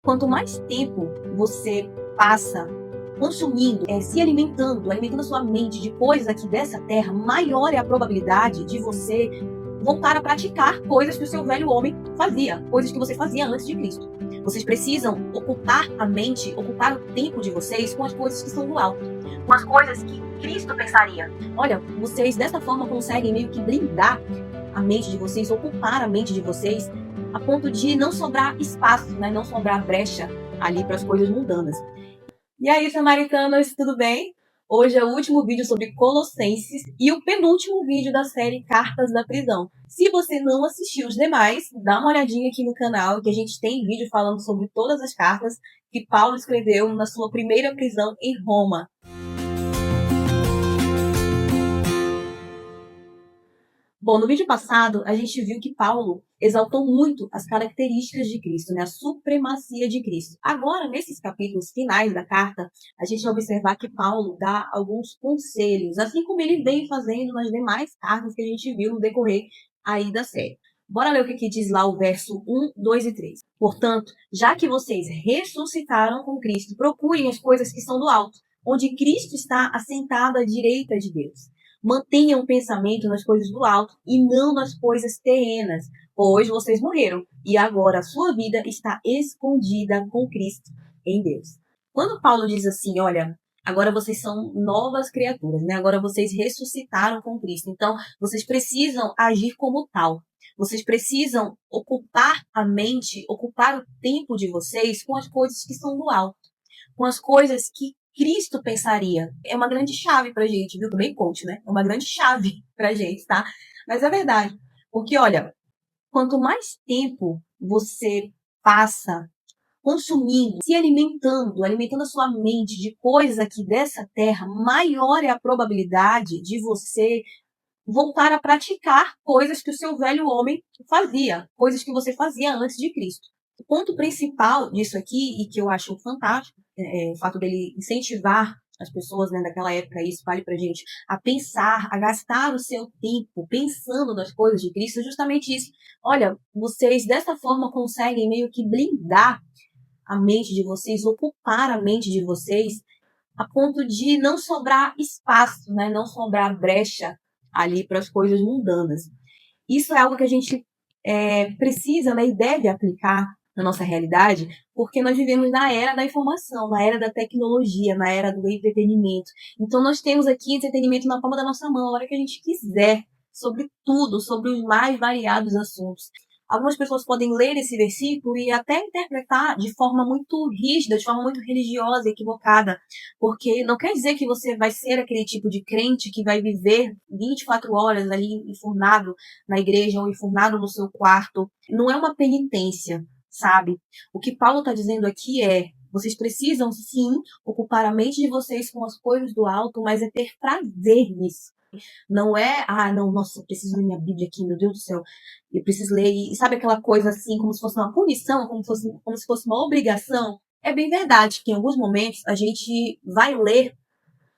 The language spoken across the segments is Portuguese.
Quanto mais tempo você passa consumindo, se alimentando a sua mente de coisas aqui dessa terra, maior é a probabilidade de você voltar a praticar coisas que o seu velho homem fazia, coisas que você fazia antes de Cristo. Vocês precisam ocupar a mente, ocupar o tempo de vocês com as coisas que são do alto, com as coisas que Cristo pensaria. Olha, vocês dessa forma conseguem meio que blindar a mente de vocês, ocupar a mente de vocês, a ponto de não sobrar espaço, né? Não sobrar brecha ali para as coisas mundanas. E aí, samaritanos, tudo bem? Hoje é o último vídeo sobre Colossenses e o penúltimo vídeo da série Cartas da Prisão. Se você não assistiu os demais, dá uma olhadinha aqui no canal, que a gente tem vídeo falando sobre todas as cartas que Paulo escreveu na sua primeira prisão em Roma. Bom, no vídeo passado, a gente viu que Paulo exaltou muito as características de Cristo, né? A supremacia de Cristo. Agora, nesses capítulos finais da carta, a gente vai observar que Paulo dá alguns conselhos, assim como ele vem fazendo nas demais cartas que a gente viu no decorrer aí da série. Bora ler o que diz lá o verso 1, 2 e 3. Portanto, já que vocês ressuscitaram com Cristo, procurem as coisas que são do alto, onde Cristo está assentado à direita de Deus. Mantenham o pensamento nas coisas do alto e não nas coisas terrenas, pois vocês morreram e agora a sua vida está escondida com Cristo em Deus. Quando Paulo diz assim, olha, agora vocês são novas criaturas, né? Agora vocês ressuscitaram com Cristo, então vocês precisam agir como tal. Vocês precisam ocupar a mente, ocupar o tempo de vocês com as coisas que são do alto, com as coisas que Cristo pensaria. É uma grande chave pra gente, viu? Também conte, né? É uma grande chave pra gente, tá? Mas é verdade. Porque, olha, quanto mais tempo você passa consumindo, se alimentando a sua mente de coisas aqui dessa terra, maior é a probabilidade de você voltar a praticar coisas que o seu velho homem fazia, coisas que você fazia antes de Cristo. O ponto principal disso aqui, e que eu acho fantástico, o fato dele incentivar as pessoas, né, daquela época, isso vale pra gente, a pensar, a gastar o seu tempo pensando nas coisas de Cristo, é justamente isso. Olha, vocês dessa forma conseguem meio que blindar a mente de vocês, ocupar a mente de vocês, a ponto de não sobrar espaço, né, não sobrar brecha ali para as coisas mundanas. Isso é algo que a gente precisa, né, e deve aplicar na nossa realidade, porque nós vivemos na era da informação, na era da tecnologia, na era do entretenimento. Então nós temos aqui entretenimento na palma da nossa mão, a hora que a gente quiser, sobre tudo, sobre os mais variados assuntos. Algumas pessoas podem ler esse versículo e até interpretar de forma muito rígida, de forma muito religiosa, equivocada, porque não quer dizer que você vai ser aquele tipo de crente que vai viver 24 horas ali enfurnado na igreja ou enfurnado no seu quarto. Não é uma penitência, sabe? O que Paulo está dizendo aqui é: vocês precisam sim ocupar a mente de vocês com as coisas do alto, mas é ter prazer nisso. Não é, não, nossa, eu preciso ler minha Bíblia aqui, meu Deus do céu, eu preciso ler, e sabe aquela coisa assim, como se fosse uma punição, como se fosse uma obrigação? É bem verdade que em alguns momentos a gente vai ler,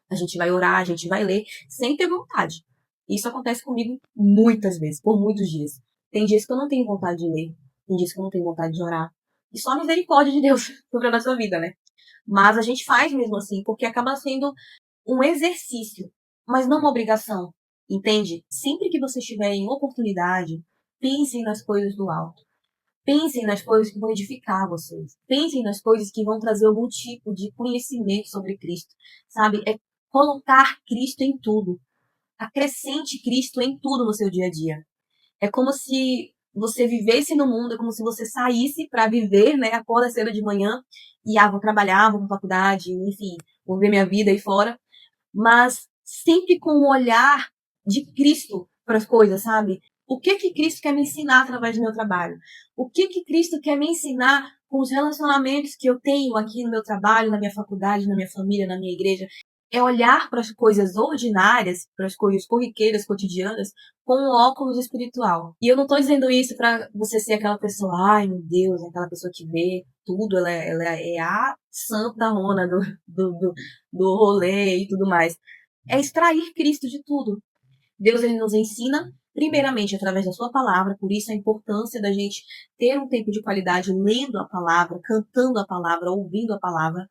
a gente vai orar, a gente vai ler, sem ter vontade. Isso acontece comigo muitas vezes, por muitos dias. Tem dias que eu não tenho vontade de ler, tem dias que eu não tenho vontade de orar. E só a misericórdia de Deus sobre a nossa vida, né? Mas a gente faz mesmo assim, porque acaba sendo um exercício, mas não uma obrigação, entende? Sempre que vocês tiverem oportunidade, pensem nas coisas do alto. Pensem nas coisas que vão edificar vocês. Pensem nas coisas que vão trazer algum tipo de conhecimento sobre Cristo, sabe? É colocar Cristo em tudo. Acrescente Cristo em tudo no seu dia a dia. É como se você vivesse no mundo, é como se você saísse para viver, né? Acorda cedo de manhã e, vou trabalhar, vou pra faculdade, enfim, vou ver minha vida aí fora, mas sempre com o olhar de Cristo para as coisas, sabe? O que Cristo quer me ensinar através do meu trabalho? O que Cristo quer me ensinar com os relacionamentos que eu tenho aqui no meu trabalho, na minha faculdade, na minha família, na minha igreja? É olhar para as coisas ordinárias, para as coisas corriqueiras, cotidianas, com um óculos espiritual. E eu não estou dizendo isso para você ser aquela pessoa, ai meu Deus, aquela pessoa que vê tudo, ela é a santa rona do rolê e tudo mais. É extrair Cristo de tudo. Deus, ele nos ensina primeiramente através da sua palavra, por isso a importância da gente ter um tempo de qualidade lendo a palavra, cantando a palavra, ouvindo a palavra.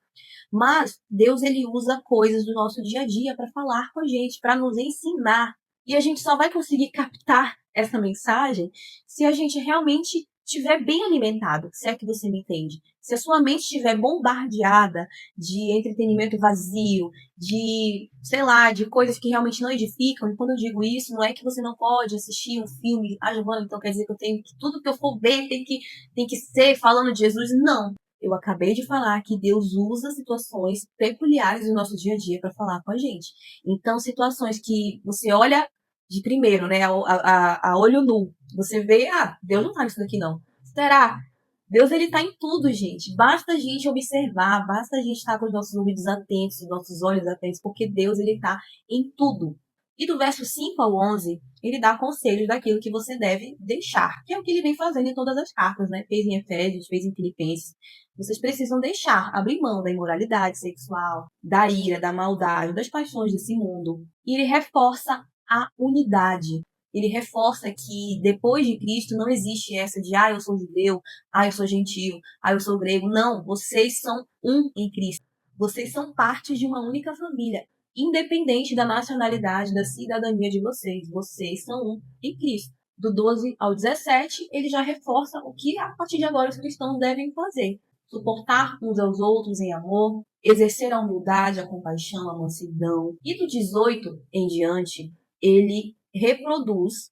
Mas Deus ele usa coisas do nosso dia a dia para falar com a gente, para nos ensinar. E a gente só vai conseguir captar essa mensagem se a gente realmente estiver bem alimentado, se é que você me entende. Se a sua mente estiver bombardeada de entretenimento vazio, de, sei lá, de coisas que realmente não edificam, e quando eu digo isso, não é que você não pode assistir um filme, Giovana, então quer dizer que eu tenho que, tudo que eu for ver tem que ser falando de Jesus. Não. Eu acabei de falar que Deus usa situações peculiares do nosso dia a dia para falar com a gente. Então, situações que você olha de primeiro, né, a olho nu, você vê, Deus não tá nisso daqui não. Será? Deus ele tá em tudo, gente. Basta a gente observar, basta a gente estar com os nossos ouvidos atentos, os nossos olhos atentos, porque Deus ele tá em tudo. E do verso 5 ao 11, ele dá conselhos daquilo que você deve deixar, que é o que ele vem fazendo em todas as cartas, né? Fez em Efésios, fez em Filipenses. Vocês precisam deixar, abrir mão da imoralidade sexual, da ira, da maldade, das paixões desse mundo. E ele reforça a unidade. Ele reforça que depois de Cristo não existe essa de eu sou judeu, eu sou gentio, eu sou grego. Não, vocês são um em Cristo. Vocês são parte de uma única família, independente da nacionalidade, da cidadania de vocês. Vocês são um em Cristo. Do 12 ao 17, ele já reforça o que a partir de agora os cristãos devem fazer. Suportar uns aos outros em amor, exercer a humildade, a compaixão, a mansidão. E do 18 em diante, ele reproduz,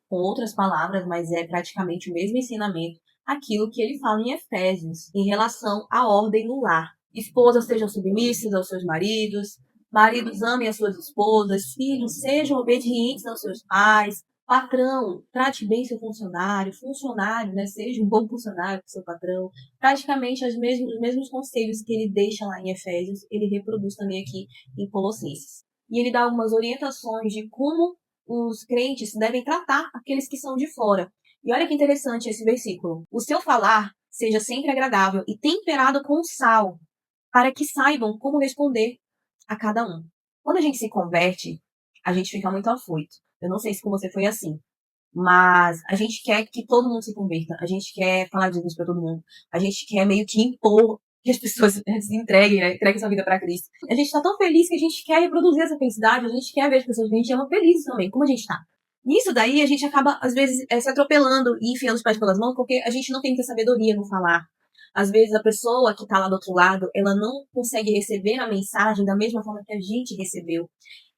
com outras palavras, mas é praticamente o mesmo ensinamento, aquilo que ele fala em Efésios, em relação à ordem no lar. Esposas sejam submissas aos seus maridos, maridos amem as suas esposas, filhos sejam obedientes aos seus pais, patrão, trate bem seu funcionário, funcionário, né, seja um bom funcionário com seu patrão. Praticamente os mesmos conselhos que ele deixa lá em Efésios, ele reproduz também aqui em Colossenses. E ele dá algumas orientações de como os crentes devem tratar aqueles que são de fora. E olha que interessante esse versículo. O seu falar seja sempre agradável e temperado com sal, para que saibam como responder a cada um. Quando a gente se converte, a gente fica muito afoito. Eu não sei se com você foi assim, mas a gente quer que todo mundo se converta. A gente quer falar de Jesus para todo mundo. A gente quer meio que impor que as pessoas se entreguem, né? Entreguem sua vida para Cristo. A gente tá tão feliz que a gente quer reproduzir essa felicidade. A gente quer ver as pessoas que a gente ama felizes também, como a gente tá. Nisso daí, a gente acaba, às vezes, se atropelando e enfiando os pés pelas mãos, porque a gente não tem muita sabedoria no falar. Às vezes, a pessoa que tá lá do outro lado, ela não consegue receber a mensagem da mesma forma que a gente recebeu.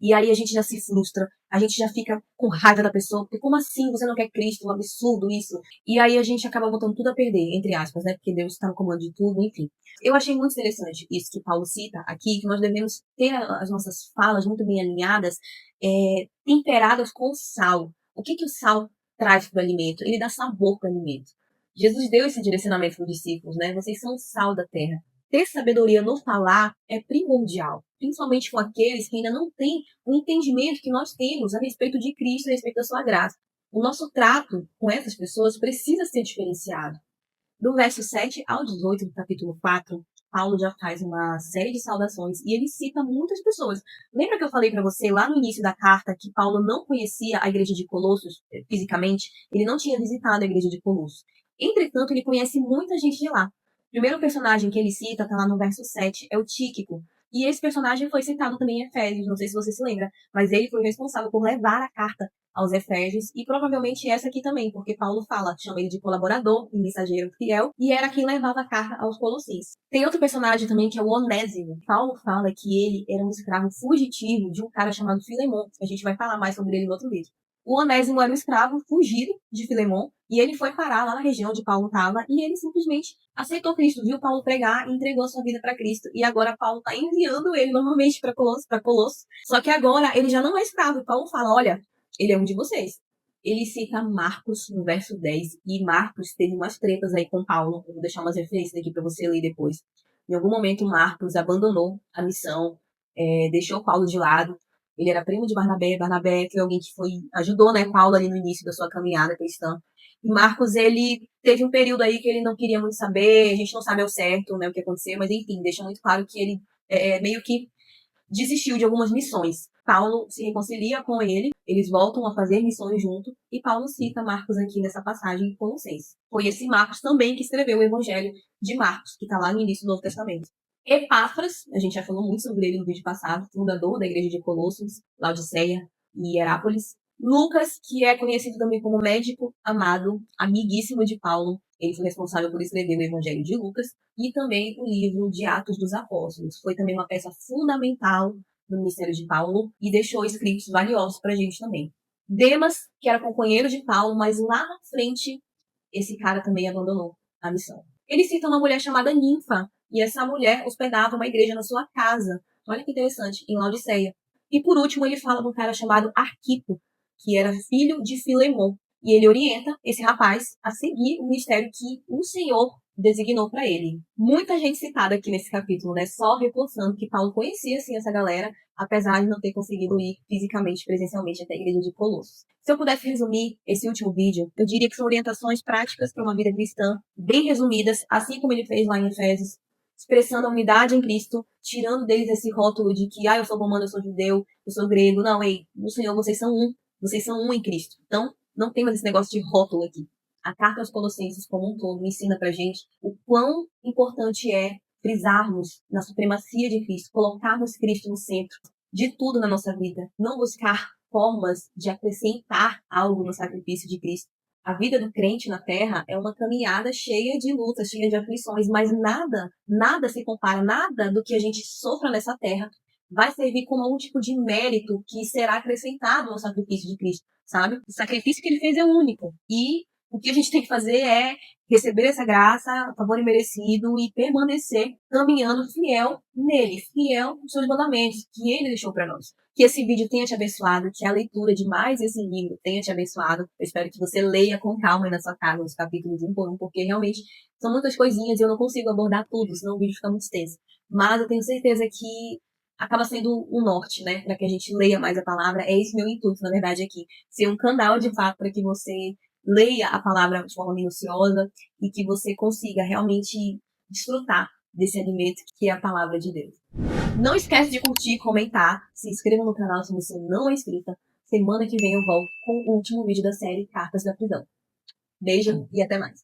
E aí a gente já se frustra, a gente já fica com raiva da pessoa, porque como assim você não quer Cristo? Um absurdo isso. E aí a gente acaba botando tudo a perder, entre aspas, né? Porque Deus está no comando de tudo, enfim. Eu achei muito interessante isso que Paulo cita aqui, que nós devemos ter as nossas falas muito bem alinhadas, temperadas com sal. O que o sal traz para o alimento? Ele dá sabor para o alimento. Jesus deu esse direcionamento para os discípulos, né? Vocês são o sal da terra. Ter sabedoria no falar é primordial, principalmente com aqueles que ainda não têm o entendimento que nós temos a respeito de Cristo, a respeito da sua graça. O nosso trato com essas pessoas precisa ser diferenciado. Do verso 7 ao 18 do capítulo 4, Paulo já faz uma série de saudações e ele cita muitas pessoas. Lembra que eu falei para você lá no início da carta que Paulo não conhecia a igreja de Colossos fisicamente? Ele não tinha visitado a igreja de Colossos. Entretanto, ele conhece muita gente de lá. O primeiro personagem que ele cita, está lá no verso 7, é o Tíquico. E esse personagem foi citado também em Efésios, não sei se você se lembra, mas ele foi responsável por levar a carta aos Efésios, e provavelmente essa aqui também, porque Paulo chama ele de colaborador e mensageiro fiel, e era quem levava a carta aos Colossenses. Tem outro personagem também que é o Onésimo. Paulo fala que ele era um escravo fugitivo de um cara chamado Filemon. A gente vai falar mais sobre ele no outro vídeo. O Onésimo era um escravo fugido de Filemon, e ele foi parar lá na região onde Paulo estava, e ele simplesmente aceitou Cristo, viu Paulo pregar e entregou sua vida para Cristo. E agora Paulo está enviando ele novamente para Colossos. Só que agora ele já não é escravo. Paulo fala, olha, ele é um de vocês. Ele cita Marcos no verso 10, e Marcos teve umas tretas aí com Paulo. Eu vou deixar umas referências aqui para você ler depois. Em algum momento, Marcos abandonou a missão, deixou Paulo de lado. Ele era primo de Barnabé. Barnabé foi alguém que ajudou, né, Paulo ali no início da sua caminhada cristã. E Marcos, ele teve um período aí que ele não queria muito saber, a gente não sabe ao certo, né, o que aconteceu, mas enfim, deixa muito claro que ele meio que desistiu de algumas missões. Paulo se reconcilia com ele, eles voltam a fazer missões junto, e Paulo cita Marcos aqui nessa passagem em Colossenses. Foi esse Marcos também que escreveu o Evangelho de Marcos, que está lá no início do Novo Testamento. Epáfras, a gente já falou muito sobre ele no vídeo passado, fundador da igreja de Colossos, Laodiceia e Herápolis. Lucas, que é conhecido também como médico amado, amiguíssimo de Paulo, ele foi responsável por escrever o Evangelho de Lucas e também o livro de Atos dos Apóstolos. Foi também uma peça fundamental no ministério de Paulo e deixou escritos valiosos para a gente também. Demas, que era companheiro de Paulo, mas lá na frente, esse cara também abandonou a missão. Ele cita uma mulher chamada Ninfa, e essa mulher hospedava uma igreja na sua casa. Olha que interessante, em Laodiceia. E por último, ele fala de um cara chamado Arquipo, que era filho de Filemon. E ele orienta esse rapaz a seguir o ministério que o Senhor designou para ele. Muita gente citada aqui nesse capítulo, né? Só reforçando que Paulo conhecia, sim, essa galera, apesar de não ter conseguido ir fisicamente, presencialmente até a igreja de Colossos. Se eu pudesse resumir esse último vídeo, eu diria que são orientações práticas para uma vida cristã, bem resumidas, assim como ele fez lá em Efésios, expressando a unidade em Cristo, tirando deles esse rótulo de que, eu sou romano, eu sou judeu, eu sou grego. Não, no Senhor vocês são um em Cristo. Então, não tem mais esse negócio de rótulo aqui. A carta aos Colossenses como um todo ensina pra gente o quão importante é frisarmos na supremacia de Cristo, colocarmos Cristo no centro de tudo na nossa vida, não buscar formas de acrescentar algo no sacrifício de Cristo. A vida do crente na Terra é uma caminhada cheia de lutas, cheia de aflições, mas nada se compara, nada do que a gente sofra nessa Terra vai servir como um tipo de mérito que será acrescentado ao sacrifício de Cristo, sabe? O sacrifício que ele fez é único. E o que a gente tem que fazer é receber essa graça, favor imerecido, e permanecer caminhando fiel nele, fiel nos seus mandamentos que ele deixou para nós. Que esse vídeo tenha te abençoado, que a leitura de mais esse livro tenha te abençoado. Eu espero que você leia com calma aí na sua casa os capítulos um por um, porque realmente são muitas coisinhas e eu não consigo abordar tudo, senão o vídeo fica muito extenso. Mas eu tenho certeza que acaba sendo o norte, né? Para que a gente leia mais a palavra. É esse meu intuito, na verdade, aqui. Ser um canal, de fato, para que você leia a palavra de forma minuciosa e que você consiga realmente desfrutar desse alimento que é a palavra de Deus. Não esquece de curtir, comentar, se inscreva no canal se você não é inscrita. Semana que vem eu volto com o último vídeo da série Cartas da Prisão. Beijo e até mais.